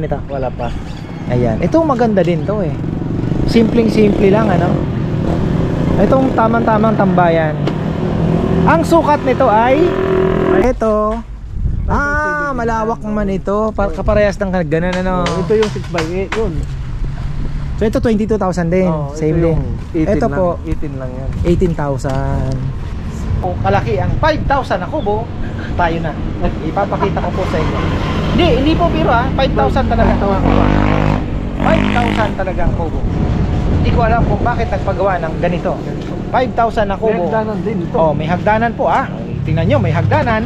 Nito? Wala pa. Ayan. Ito maganda din to eh. Simpleng-simple lang ano. Itong tamang-tamang tambayan. Ang sukat nito ay ito. Malawak naman ito. Kaparehas ng ganun ano. Ito yung 6x8 yun. So ito 22,000 din. Same din. Ito po 18 lang yan. 18,000. Kung kalaki ang 5,000 na kubo, tayo na. Ipapakita ko po sa inyo. Hindi po biro 5,000 talaga. 5,000 talaga ang kubo. Hindi ko alam kung bakit nagpagawa ng ganito. 5,000 na kubo. May hagdanan din ito. Oh, may hagdanan po Tingnan nyo, may hagdanan.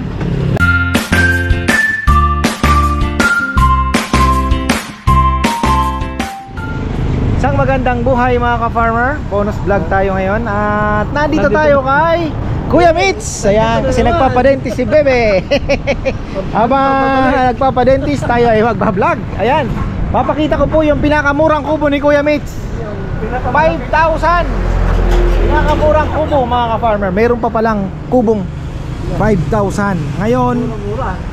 Isang magandang buhay mga ka-farmer. Bonus vlog tayo ngayon. At nandito tayo kay Kuya Mitz. Ayan, kasi nagpapadentis si Bebe. Habang nagpapadentis tayo ay magbablog. Ayan, papakita ko po yung pinakamurang kubo ni Kuya Mitz. 5,000. Pinakamurang kubo mga ka-farmer. Meron pa palang kubong 5,000. Ngayon,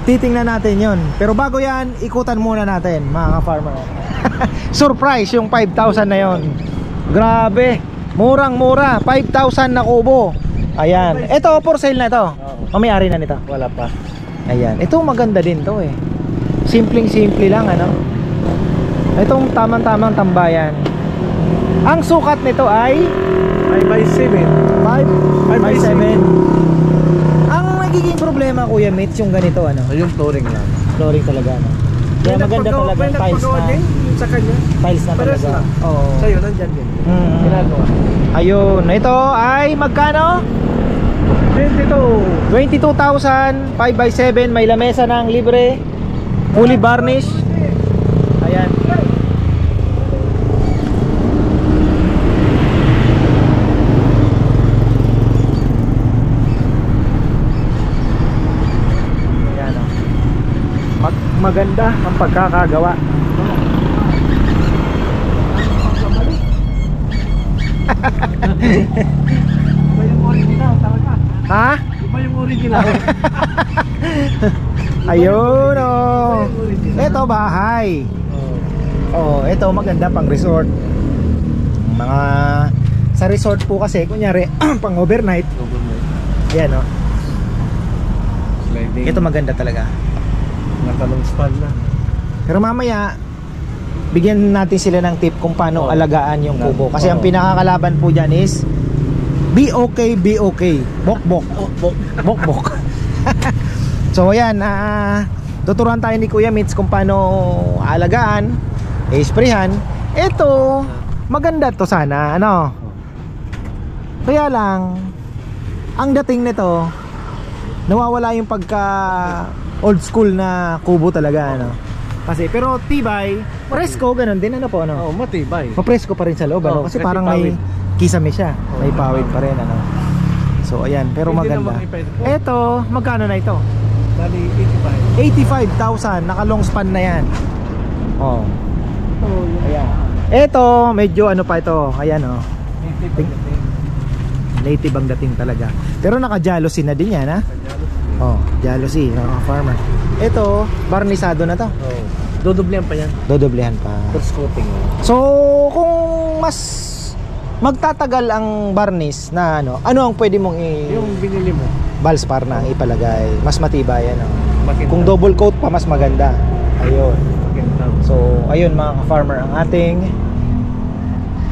titingnan natin yon. Pero bago yan, ikutan muna natin mga ka-farmer. Surprise yung 5,000 na yon. Grabe, murang-mura. 5,000 na kubo. Ayan, ito for sale na ito. May-ari na nito? Wala pa. Ayan, ito maganda din to eh. Simpleng-simple lang ano. Itong tamang-tamang tambayan. Ang sukat nito ay 5x7. 5x7. Ang magiging problema Kuya Mitch yung ganito ano. Yung flooring lang. Flooring talaga ano. Kaya maganda talaga tiles na. Sa kanya. Tiles na talaga. Oo. Sa'yo, nandyan din. Ginagawa. Ayun, ito ay magkano? 22,000, 5x7, may lamesa ng libre, fully varnish. Ayan. Ayan o. Maganda ang pagkakagawa. Iba yung original talaga. Ha? Iba yung original. Ayun oh. Ito bahay. Oh, ito maganda pang resort. Mga sa resort po kasi kunyari pang overnight. Ayan oh. Sliding. Ito maganda talaga. Natalong span na. Pero mamaya bigyan natin sila ng tip kung paano alagaan yung kubo. Kasi ang pinakakalaban po dyan is be okay, be okay. Bok-bok. Bok-bok. So ayan, tuturuan tayo ni Kuya Mitz kung paano alagaan, isprayhan. Ito, maganda to sana, ano. Kaya lang, ang dating nito, nawawala yung pagka old school na kubo talaga, ano. Kasi pero tibay, presko ganun din ano po ano. Matibay. Mapresko pa rin sa loob ano kasi parang may kisame siya, may pawid pa rin ano. So ayan, pero maganda. Ito, magkano na ito? Bali 85,000, naka long span na yan. Oh. Ayan. Ito, medyo ano pa ito, ayan oh. Native ang dating talaga. Pero naka jealousy na din yan ha. Oh, jealousy, farmer. Ito, barnisado na to. Dodoblehan pa yan. Dodoblehan pa. First coating. So, kung mas magtatagal ang varnish na ano ang pwede mong yung binili mo? Valspar na ang ipalagay. Mas matibay ano. Maganda. Kung double coat pa mas maganda. Ayun. Maganda. So, ayun mga ka-farmer ang ating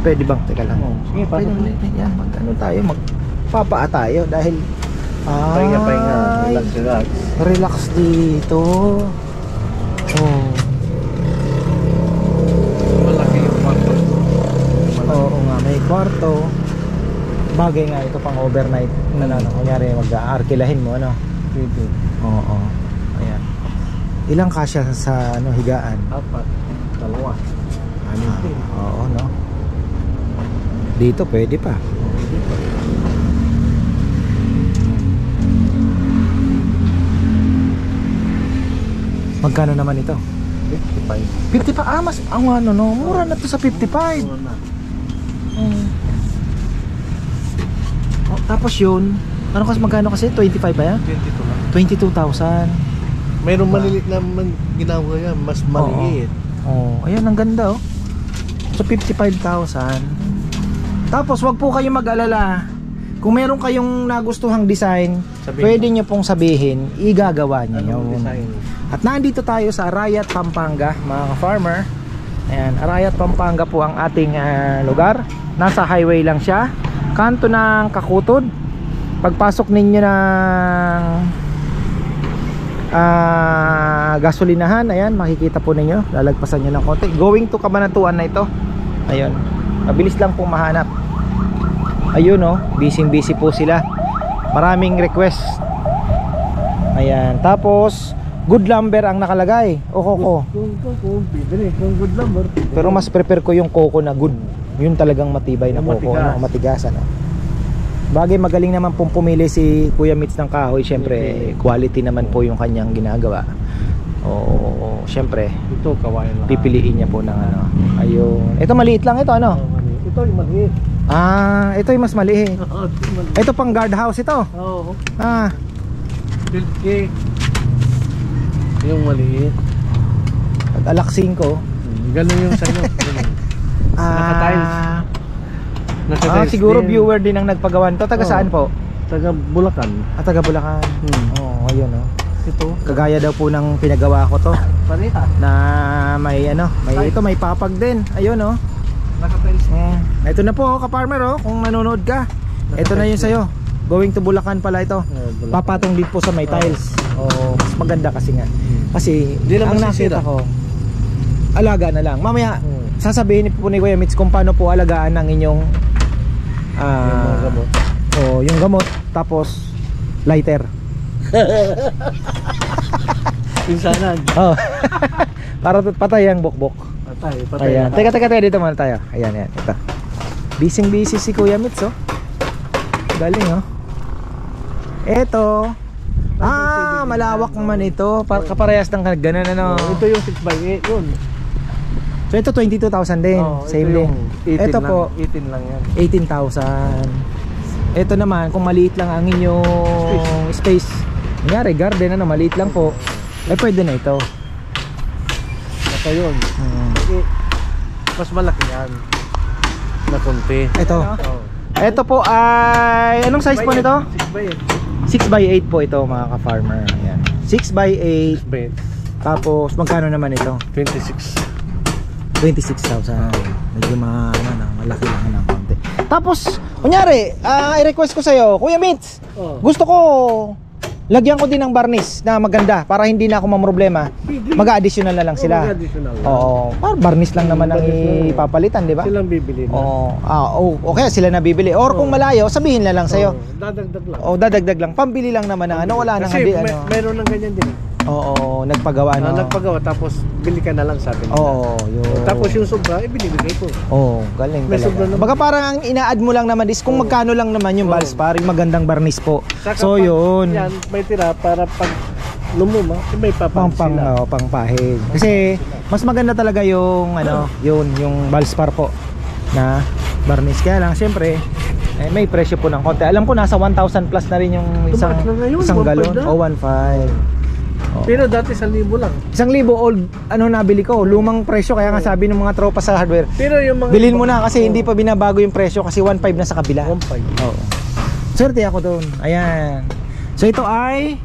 pwede bang teka lang. Sige, pasok ulit. Yan, mag-ano tayo, magpapaa tayo dahil pahinga, relax. Relax dito. Oh. Malaki yung kwarto. Oo nga, may kwarto. Bagay nga ito pang overnight. Ano, kunyari mag-aarkilahin mo, ano? Dito. Oo. Ayan. Ilang kasya sa ano, higaan? 4, 2. Oo, no? Dito pwede pa. Magkano naman ito? 55. 55. Mas ang ano no, mura na to sa 55. Oh, tapos yun, ano kasi magkano kasi 25 ba yan? 22 lang. 22,000. Mayroong malilit na ginawa yan, mas maliit. Oh, ayan, ang ganda oh. So 55,000. Tapos wag po kayong mag-alala. Kung meron kayong nagustuhang design, pwede nyo pong sabihin, igagawa nyo yun. At nandito tayo sa Arayat, Pampanga, mga ka-farmer. Ayan, Arayat, Pampanga po ang ating lugar. Nasa highway lang siya, kanto ng Kakutod. Pagpasok ninyo ng gasolinahan, ayan, makikita po ninyo, lalagpasan nyo ng konti. Going to Cabanatuan na ito. Ayun, mabilis lang pong mahanap. Ayun oh, busy po sila. Maraming request. Ayan, tapos good lumber ang nakalagay. O Coco. Kung good lumber. Pero mas prepare ko yung Coco na good. Yun talagang matibay na Coco, ano, matigas ano. Bagay magaling naman pong pumili si Kuya Mitz ng kahoy. Siyempre quality naman po yung kanyang ginagawa. O siyempre Ito kawain lang. pipiliin niya po ng ano. Ayun. Ito maliit lang ito ano. Ito yung maliit. Ah, ito yung mas maliit. Ito pang guardhouse ito. Oo. Ah, Pilki. Yung maliit. alaksin ko. Ganun yung sa inyo. Naka-tiles. Naka-tiles Siguro din. viewer din ang nagpagawan to. Taga saan po? Taga Bulacan. Taga Bulacan. Oo, ayun oh. Ito. Kagaya daw po ng pinagawa ko to. Pareha. Na may ano, may ito may papag din. Ayun oh. Naka-tiles. Ito na po ka-farmer oh, kung nanonood ka. Ito na yun sa'yo. Going to Bulacan pala ito. Papatong din po sa may tiles. Oh, mas maganda kasi nga. Kasi ang nakita ko, alaga na lang. Mamaya sasabihin po ni Kuya Mitz kung paano po alagaan ang inyong yung gamot. Oh, yung gamot tapos lighter. Pinsanan. Oh. Para patay ang bukbok. Patay. Ayan. Teka dito muna tayo. Ayan, ito. Busy si Kuya Mitz oh. Galing oh. Ito. Malawak naman ito. Kaparehas ng ganun ano. Ito yung 6x8 yun. So ito 22,000 din. Same din. Ito po 18 lang yan. 18,000. Ito naman kung maliit lang ang inyong space. Kunyari garden ano, maliit lang po. Pwede na ito. Ito yun. Mas malaki yan. Na konti. Ito. Ito po ay anong size po nito? 6x8. 6x8 po ito mga ka-farmer. Ayan. 6x8. 6x8. Tapos magkano naman ito? 26. 26,000. Medyo malaki lang ng konti. Tapos, kunyari, i-request ko sa'yo, Kuya Mitz, gusto ko, lagyan ko din ng varnish na maganda para hindi na ako mamroblema. Mag-additional na lang sila. Oo, varnish lang naman ang ipapalitan, di ba? Silang bibili na. Okay, sila na bibili. Or kung malayo, sabihin na lang sa'yo. Dadagdag lang. Dadagdag lang. Pambili lang naman ng ano, wala nang kasi meron ng ganyan din. Oo, nagpagawa no. Nagpagawa tapos bili ka na lang sabi nila. Oo, yun. Tapos yung sobra, ibinibigay ko. Oo, galing May sobra talaga. naman. Baga parang ang ina-add mo lang naman is kung magkano lang naman yung Valspar, yung magandang varnish po. Saka So yun. Yan, may tira para pag lumuma, may papansin sila. Pangpahid. Kasi mas maganda talaga yung ano, yung Valspar po na varnish. Kaya lang siyempre may presyo po ng konti. Alam ko nasa 1,000 plus na rin yung isang galon o 1,500. Pero dati 1,000 lang. 1,000 old ano nabili ko, lumang presyo kaya nga sabi ng mga tropa sa hardware. Pero yung mga bilhin mo na kasi hindi pa binabago yung presyo kasi 1,500 na sa kabila. 1,500. Oo. Swerte ako doon. Ayan. So ito ay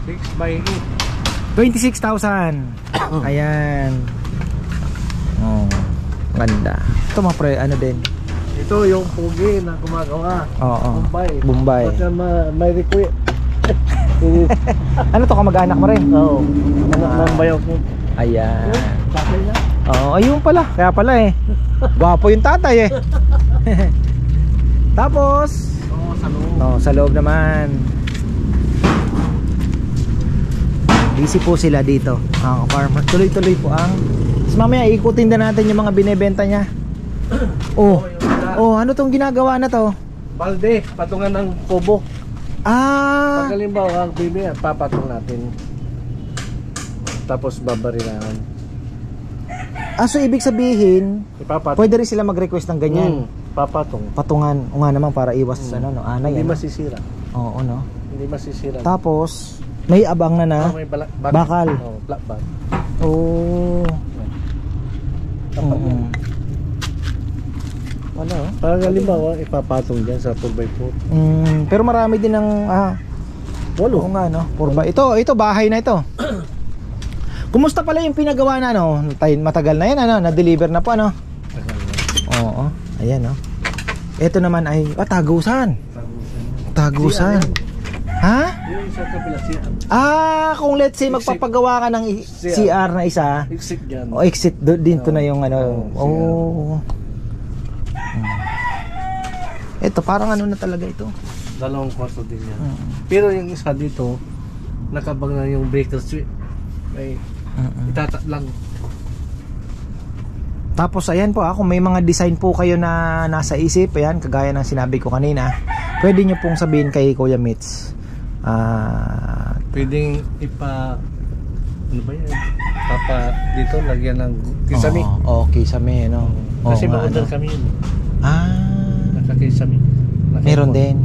6x8. 26,000. Ayan. Oh, ganda. Ito mga pre, ano din. Ito yung pugi na gumagawa. Oo. Bombay. Pagka may request. Ano to, kamag-anak mo rin? Oo. Anak ng bayaw ko. Ayan. Tatay na. Oo, ayun pala. Kaya pala eh. Gwapo yung tatay eh. Tapos Sa loob. sa loob naman. Busy po sila dito, mga farmer. Tuloy-tuloy po ang. Tapos mamaya ikutin din natin yung mga binebenta niya. Ano tong ginagawa na to? Balde, patungan ng kubo. Pag halimbawa ang bibi, papatong natin. Tapos babarilan. So ibig sabihin, Ipapatong. pwede rin sila mag-request ng ganyan. Papatong. Patungan. O nga naman para iwas anay. Hindi masisira. Oo, no. Hindi masisira. Tapos may abang na may bakal. bakal. Black bag. Wala oh. Parang halimbawa, ipapatong dyan sa 4x4. Pero marami din ng Walo. oo nga no. Ito bahay na ito. Kumusta pala yung pinagawa na no? Matagal na yan ano, na-deliver na po ano. Oo. Ayan no. Ito naman ay tagusan. Tagusan. Ha? Yung sa kabila Kung let's say magpapagawa ka ng CR na isa, exit dyan. o exit din to na yung ano. Ito parang ano na talaga ito. 2 kwarto din yan. Pero yung isa dito, nakabang na yung breaker switch. May itatap lang. Tapos ayan po kung may mga design po kayo na nasa isip, ayan, kagaya ng sinabi ko kanina, pwede nyo pong sabihin kay Kuya Mitz. Pwedeng ano ba yan? Dito, lagyan ng kisame. Kisame, no? Kasi ma-order kami yun. Naka-kisame. Meron din.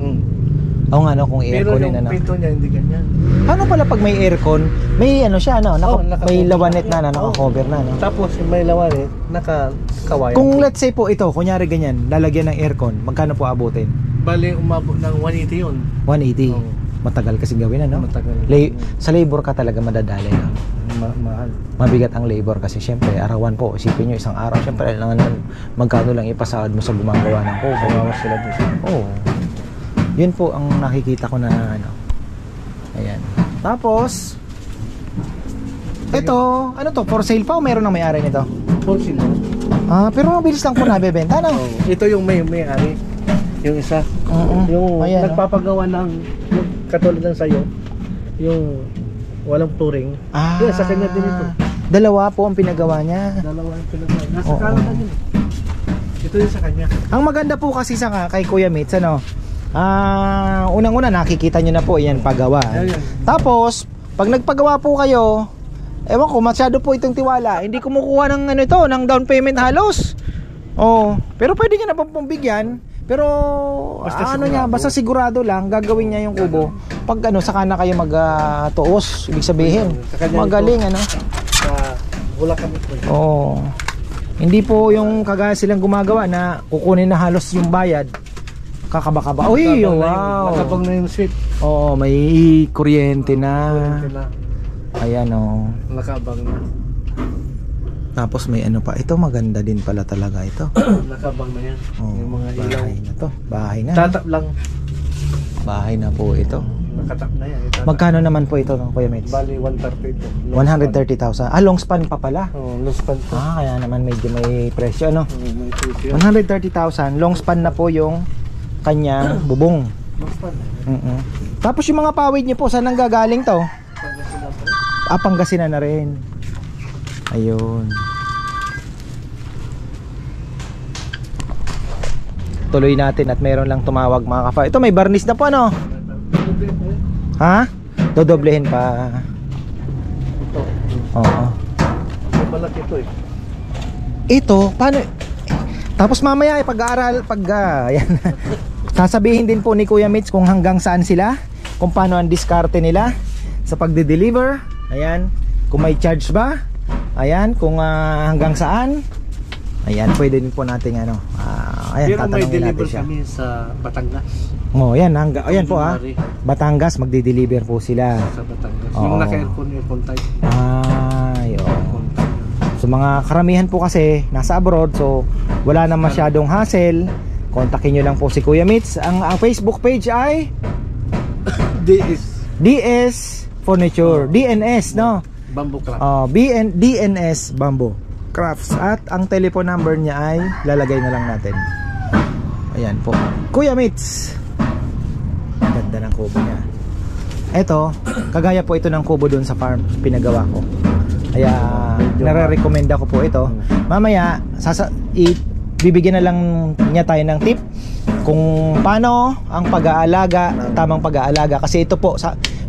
Oo nga no, kung airconin pero yung pinto niya hindi ganyan. Paano pala pag may aircon, may ano siya no, may lawanet na naka-cover na no. Tapos yung may lawanet, naka-kawayan. Kung let's say po ito, kunyari ganyan, lalagyan ng aircon, magkano po abutin? Bali umabot ng 180 yun. 180. Oo. Matagal kasi gawin ano. Matagal. Sa labor ka talaga madadali no. Mahal. Mabigat ang labor kasi syempre arawan po, isipin nyo isang araw syempre magkano lang ipasahod mo sa gumagawa ng kubo. Bawas sila dito. Oo. Yun po ang nakikita ko na ano. Ayan. Tapos ito, ano to? For sale pa o meron ng may-ari nito? For sale. Pero mabilis lang po nabebenta no? Ito yung may-ari. Yung isa. Yung ayan, nagpapagawa ng yung katulad ng sayo. Yung walang touring. Yan, sa kanya din ito. Dalawa po ang pinagawa niya. Dalawa ang pinagawa. Nasa kanan na yun. Ito yung sa kanya. Ang maganda po kasi kay Kuya Mitz ano, unang-una nakikita nyo na po yan paggawa. Tapos pag nagpagawa po kayo, ewan ko masyado po itong tiwala, hindi kumukuha ng ano ito, ng down payment halos. Pero pwede nyo na pong bigyan. Pero basta sigurado lang gagawin niya yung kubo. Pag ano saka na kayo magtuos, ibig sabihin magaling ano. Wala kami po. Hindi po yung kagaya silang gumagawa na kukunin na halos yung bayad. Kakaba-kaba. Wow. Nakabang na yung switch. May kuryente na. Ayan Nakabang na. Tapos may ano pa. Ito maganda din pala talaga ito. Nakabang na yan. Yung mga ilaw. Bahay na to. Bahay na. Tatap lang. Bahay na po ito. Nakatap na yan. Magkano naman po ito ng Kuya Mitz? Bali 130 ito. 130,000. Long span pa pala. Long span po. Kaya naman medyo may presyo ano. May presyo. 130,000. Long span na po yung kanya bubong. Long span. Tapos yung mga pawid niyo po saan nang gagaling to? Pangasinan na rin. Ayun. Tuloy natin at meron lang tumawag mga kafa. Ito may barnis na po ano? Ha? Dodoblehin pa. Ito. Oo. Malaki ito Ito, paano? Tapos mamaya pag-aaral, yan. Sasabihin din po ni Kuya Mitz kung hanggang saan sila, kung paano ang diskarte nila sa pagde-deliver. Ayan, kung may charge ba? Ayan, kung hanggang saan. Ayan, pwede din po natin ano. Ayan, pero may deliver siya. Kami sa Batangas. Ayan, ayan po Batangas magde-deliver po sila. Sa Batangas. Yung naka-aircon type. So mga karamihan po kasi nasa abroad, so wala na masyadong hassle. Kontakin nyo lang po si Kuya Mitz. Ang Facebook page ay DS Furniture, DNS no? Bamboo Craft. DNS Bamboo Crafts. At ang telephone number niya ay lalagay na lang natin. Ayan po. Kuya Mitz. Ganda ng kubo niya. Ito, kagaya po ito ng kubo doon sa farm, pinagawa ko. Kaya nare-recommend ko po ito. Mamaya bibigyan na lang niya tayo ng tip kung paano ang pag-aalaga, tamang pag-aalaga. Kasi ito po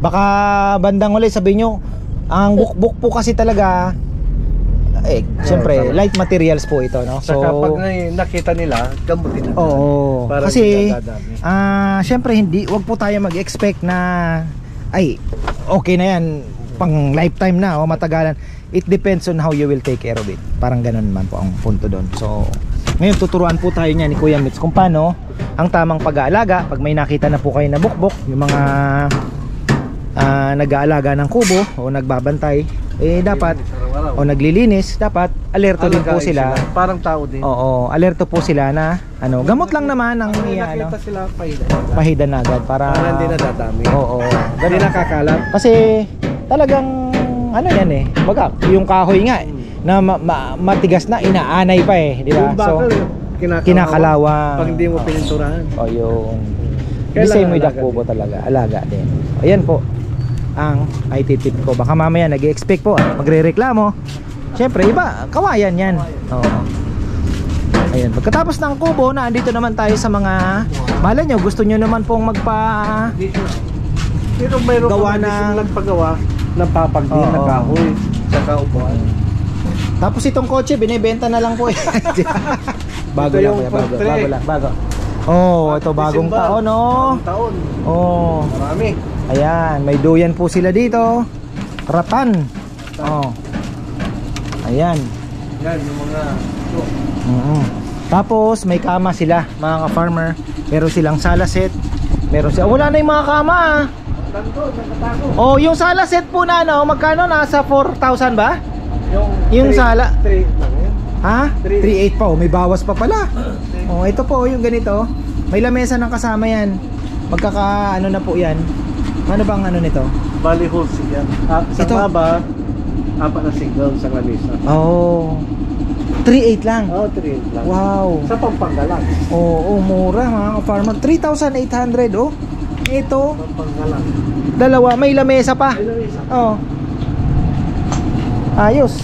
baka bandang ulit sabihin nyo, ang bukbuk po kasi talaga siyempre light materials po ito no. So kapag nakita nila gamutin na. Kasi siyempre wag po tayo mag-expect na okay na yan pang lifetime na matagalan. it depends on how you will take care of it. Parang ganun man po ang punto doon. So ngayon tuturuan po tayo niya ni Kuya Mitz kung paano ang tamang pag-aalaga pag may nakita na po kayo na bukbok, yung mga nag-aalaga ng kubo o nagbabantay, eh dapat o naglilinis, dapat alerto din po sila. Parang tao din. Oo, alerto po sila na ano, gamot lang naman ang nakita sila pahidan na agad para hindi na dadami. Oo, Hindi nakakalat. kasi talagang ano yan eh, baga yung kahoy nga na matigas na, inaanay pa eh, di ba? Yung So bakal, kinakalawang. pag hindi mo pininturahan. O yung the Kailangan same with the alaga kubo talaga, alaga din. Ayan po ang IT tip ko. Baka mamaya nag-expect po at magre-reklamo. Siyempre iba, kawayan yan. Oo. Ayan, pagkatapos ng kubo na andito naman tayo sa mga malay nyo, gusto nyo naman pong Pero mayroon gawa pa ng- nagpagawa ng papagdin Oo. na kahoy sa kaupuan. Tapos itong kotse binebenta na lang po eh. Bago Ito lang yung kuya, bago, portrait. bago lang, bago. Oh, ito bagong December. taon, oh. Bagong taon. Oh. Marami. Ayan, may duyan po sila dito. Ratan. Oh. Ayan. Yan yung mga Tapos may kama sila, mga ka-farmer. Meron silang sala set. Meron sila. Wala na yung mga kama. Ah. Oh, yung sala set po na ano, magkano nasa 4,000 ba? Yung sala. 3 lang yun. Ha? 3,800 pa. Oh, may bawas pa pala. Oh, ito po yung ganito. May lamesa ng kasama yan. Magkaka ano na po yan. Ano bang ano nito? Bali holes yan. Isang Ito. haba, 4 na single sa lamisa. Oh. 3,800 lang. Oh, 3 lang. Wow. Sa Pampanga Oo, mura mga ka-farmer. 3,800 oh. Ito, Pampanga dalawa, may lamesa pa. Ay, lamisa. Oh. Ayos.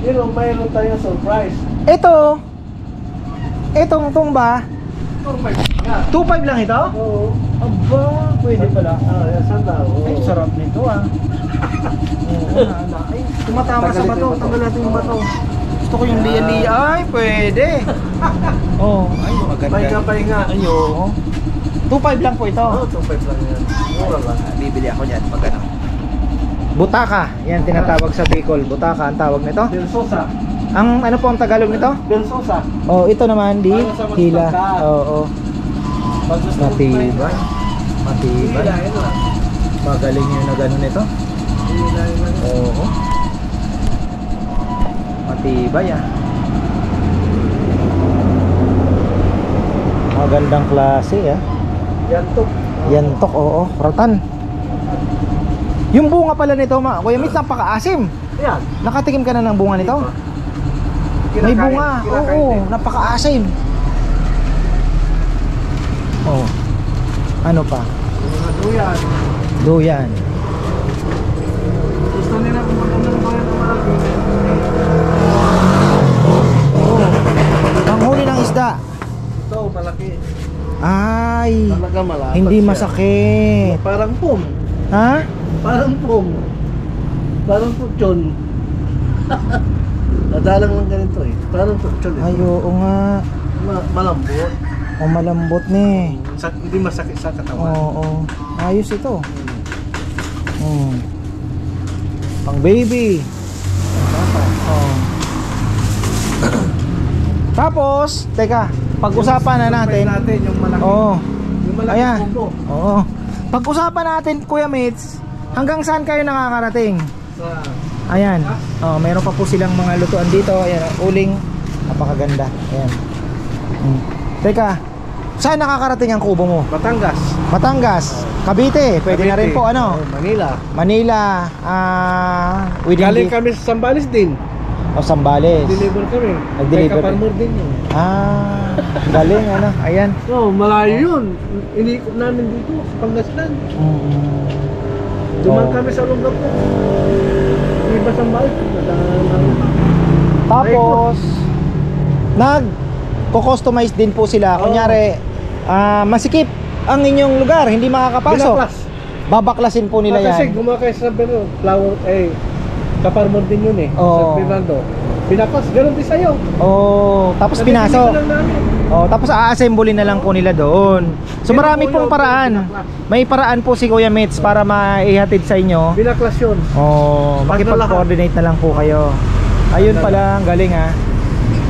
Pero mayroon tayong surprise. Ito. Itong tumba, Oh my God. 2,500 lang ito? Oo. Aba, pwede pala. Yan, saan daw? Ay, sarap nito ah. Oo, ay, tumatama sa bato. Tanggal natin yung bato. Gusto ko yung liya-liya. Ay, pwede. Oh, ay, maganda. May kapay nga. Ayo. 2,500 lang po ito. Oo, 2.5 lang yan. Mura lang. Bibili ako niyan pag ano. Butaka, yan tinatawag sa Bicol. Butaka ang tawag nito. Del Sosa. Ang ano po ang Tagalog nito? Del Sosa. Oh, ito naman di Para sa hila. magpagkat. Oo. Pag gusto mo kumain Matibay. ka, Matibay. hilahin lang. Magaling yun na gano'n nito. Hilahin lang. Oo. Matibay ah. Magandang klase ah. Yan to. Yantok, oo. Ratan. Yung bunga pala nito, Kuya Mitz, napakaasim. Yan. Nakatikim ka na ng bunga nito? May Kinakain. bunga. Kinakain Oo, din. napakaasim. Oh. Ano pa? Yung mga duyan. Duyan. Gusto nila kung maganda ng mga malaki. Oh. Panghuli ng isda. Ito, malaki. Ay, Talaga malapad hindi siya. masakit. Parang pum. Ha? Parang pum. Parang putyon. Nadalang lang ganito eh. Parang putyon eh. Ay, oo nga. Malambot. O malambot ni. Hindi masakit sa katawan. Oo. Ayos ito. Pang baby. Oh. Tapos, teka, pag-usapan na natin. Yung malaki. Oo. Yung malaki Ayan. combo. Oo. Pag-usapan natin, Kuya Mitz, hanggang saan kayo nakakarating? Sa Ayan. Oh, meron pa po silang mga lutuan dito. Ayan, uling. Napakaganda. Ayan. Teka, saan nakakarating ang kubo mo? Batangas. Batangas, Cavite, pwede na rin po ano? Manila. Manila, within Galing the- kami sa Sambales din. o Sambales. Deliver kami. Nag-deliver May kaparmor din yun. Galing ano, ayan. No, malayo yun. Inikot namin dito sa Pangasinan. Duman Oh. kami sa lugar ko. Iba Sambales. Tapos nag-customize din po sila. Kunyari, masikip ang inyong lugar, hindi makakapasok. Binaklas. Babaklasin po nila Kasi yan. gumakay sa Bero, flower, kaparmor din yun eh. Oo. Sa Fernando. Binaklas, ganoon din sa'yo. Oh, tapos Nabibili pinasok. ko lang namin. Oh, tapos a-assemble na lang po nila doon. So marami pong paraan. May paraan po si Kuya Mitz para maihatid sa inyo. Binaklas yun. Oh, makipag-coordinate na lang po kayo. Ayun pala, ang galing ha.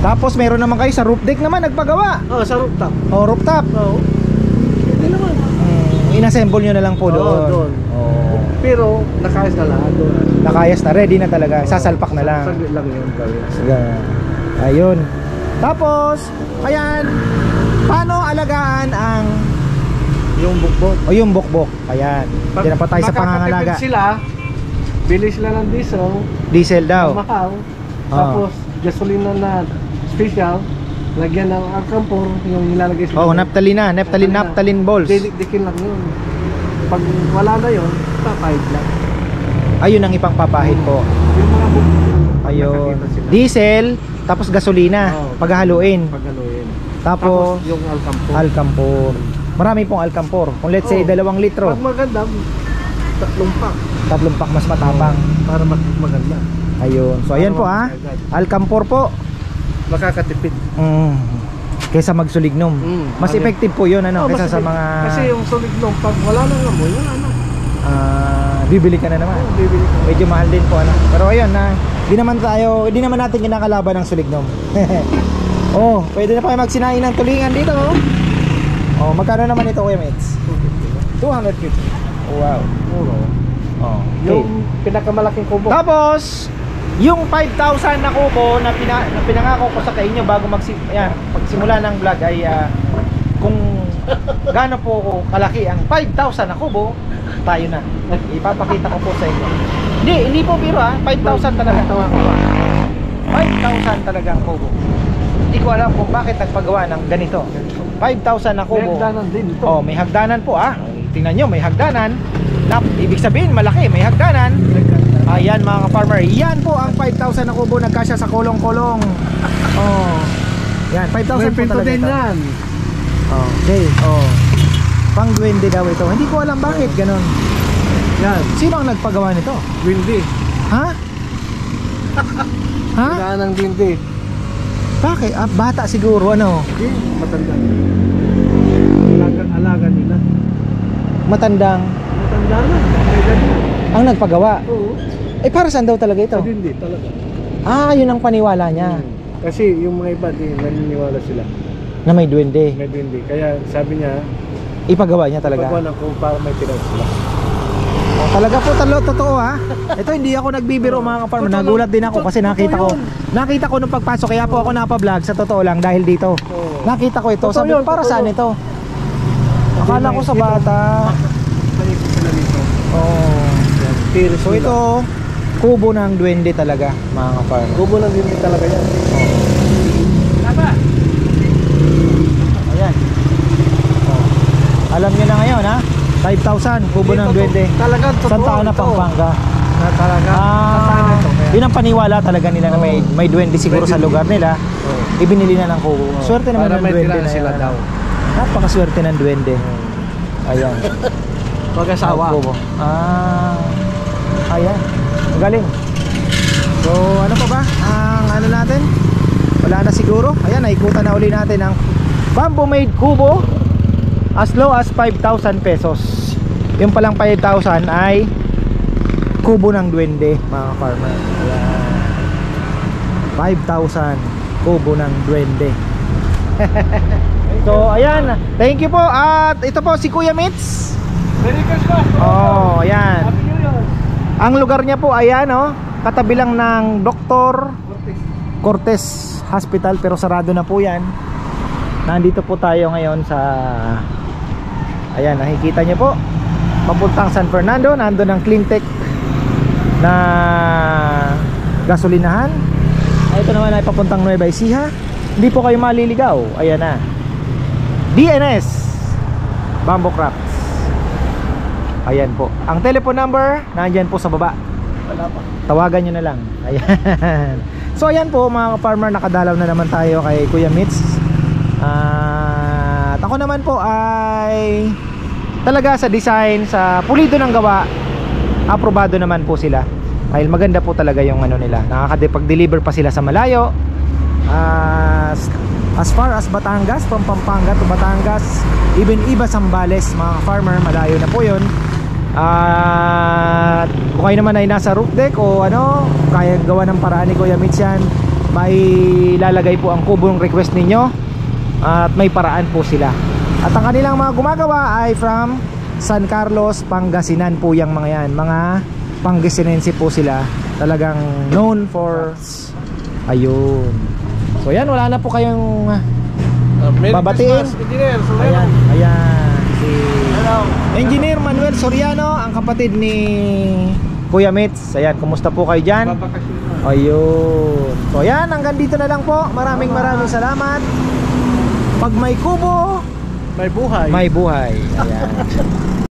Tapos meron naman kayo sa roof deck naman nagpagawa. Oh, sa rooftop. Oh, rooftop. Oo. Pwede naman. Inassemble nyo na lang po doon. doon. Oh. Pero nakayas na lahat doon. Nakayas na, ready na talaga. Sasalpak na lang. Saglit lang yun gawin. Yeah. Ayun. Tapos, ayan. Paano alagaan ang Yung bukbok. o yung bukbok? Ayan. Hindi na pa tayo sa pangangalaga. Makakatipid sila, bili sila ng diesel, Diesel daw. mahal. Oo. Tapos gasolina na special, lagyan ng alcampor, yung nilalagay sa Oh, naphthalene balls. Dikin lang yun. Pag wala na yun, papahid lang. Ayun ang ipangpapahid po. Yung mga bukbok, Ayun. nakakita sila. Diesel, tapos gasolina, Oo. paghahaluin. Paghaluin. Tapos yung alcampor. alcampor. Marami pong alcampor. Kung let's say Oo. 2 litro, Pag maganda, 3 pack. 3 pack mas matapang. Para maganda. Ayun. So ayan po ha. Alcampor po. Makakatipid. Kaysa magsulignum. Mas Ano? effective po 'yun ano Oh, kaysa mas sa effective. mga Kasi yung solid nung pag wala nang amoy, wala na. bibili ka na naman. Bibili ko. Medyo mahal din po ano. Pero ayun na, di naman natin kinakalaban ng sulignum. Oh, pwede na pa kayo magsinain ng tulingan dito. Oh, magkano naman ito, Kuya Mitz? 250. Wow. Puro. Oh. Okay. Yung pinakamalaking kubo. Tapos, yung 5,000 na kubo na pinangako ko sa inyo bago magsimula ng vlog ay kung gaano po kalaki ang 5,000 na kubo, tayo na. Ipapakita ko po sa inyo. Hindi po biro 5,000 talaga. 5,000 talagang kubo. Hindi ko alam kung bakit nagpagawa ng ganito. 5,000 na kubo. May hagdanan din ito. Oh, may hagdanan po Tingnan nyo, may hagdanan. Ibig sabihin, malaki, may hagdanan. Ayan mga farmer. Yan po ang 5,000 na kubo nagkasya sa kolong-kolong. Oh. Yan, 5,000 May po pinto talaga din ito. yan. Okay, oh. Pang duwende daw ito. Hindi ko alam bakit ganun. Yan. Sino ang nagpagawa nito? Windy. Ha? Ha? Hagdanan ng windy. Bakit? Bata siguro, ano? Hindi, matanda. Alaga nila. Matandang Matanda na. May ganyan. ang nagpagawa. Oo. Para saan daw talaga ito? Sa dindi talaga. Yun ang paniwala niya. Kasi yung mga iba din, naniniwala sila. Na may duwende. May dindi. Kaya sabi niya, Ipagawa niya talaga. pagkuhan ako para may tiraw sila. Talaga po totoo ha. Ito hindi ako nagbibiro mga ka-farmer. Nagulat din ako kasi nakita ko nung pagpasok, kaya po ako napa-vlog sa totoo lang dahil dito. Oo. Nakita ko ito. Totoo Sabi ko, yun, para totoo saan yun. ito? Akala ko sa bata. Naisip sila dito. Oh. Tiris So ito kubo ng duwende talaga mga ka-farmer. Gubo ng dindi talaga yan. Ayan. Alam niyo na ngayon ha. 5,000 kubo ng duwende. Talagang totoo. Santa Ana, ito. Pampanga. Na talaga. Santa Ana ito. Kaya- Yun ang paniwala talaga nila na may duwende siguro May sa duwende. lugar nila. Oo. Ibinili na ng kubo. Swerte naman Para ng may duwende tirahan na sila yan. daw. Napakaswerte ng duwende. Ayan. Mag-asawa. Ang kubo. Ayan. Ang galing. So ano pa ba? Ang ano natin? Wala na siguro. Ayan, naikutan na uli natin ang bamboo made kubo as low as 5,000 pesos. Yung palang 5,000 ay kubo ng duwende mga farmer. Ayan. 5,000 kubo ng duwende. So ayan, thank you po. At ito po si Kuya Mitz. Merry Christmas. Oh, ayan. Happy New Year. Ang lugar niya po ayan katabi lang ng Dr. Cortez Hospital pero sarado na po yan. Nandito po tayo ngayon sa ayan, nakikita niyo po papuntang San Fernando. Nandun ang Cleantech na gasolinahan. Ito naman ay papuntang Nueva Ecija. Hindi po kayo maliligaw. Ayan na, DNS Bamboo Crafts. Ayan po. Ang telephone number nandyan po sa baba. Wala pa. Tawagan nyo na lang. Ayan. So ayan po mga farmer, nakadalaw na naman tayo kay Kuya Mitz. At ako naman po ay talaga sa design, sa pulido ng gawa, aprobado naman po sila. Dahil maganda po talaga yung ano nila. Nakakapag-deliver pa sila sa malayo. As far as Batangas, from Pampanga to Batangas, even Iba Zambales, mga farmer, malayo na po yun. At kung kayo naman ay nasa roof deck o ano, kaya gawa ng paraan ni Kuya Mitch yan, may lalagay po ang kubong request ninyo at may paraan po sila. At ang kanilang mga gumagawa ay from San Carlos, Pangasinan po yung mga yan. Mga Pangasinense po sila, talagang known for ayun. So yan, wala na po kayong Merry babatiin. Christmas, Engineer Soriano. Ayan, ayan si Hello. Engineer Manuel Soriano, ang kapatid ni Kuya Mitch. Ayan, kumusta po kayo dyan? Babakasyon na. Ayun. So yan, hanggang dito na lang po. Maraming salamat. Pag may kubo, May buhay. may buhay. Ayan.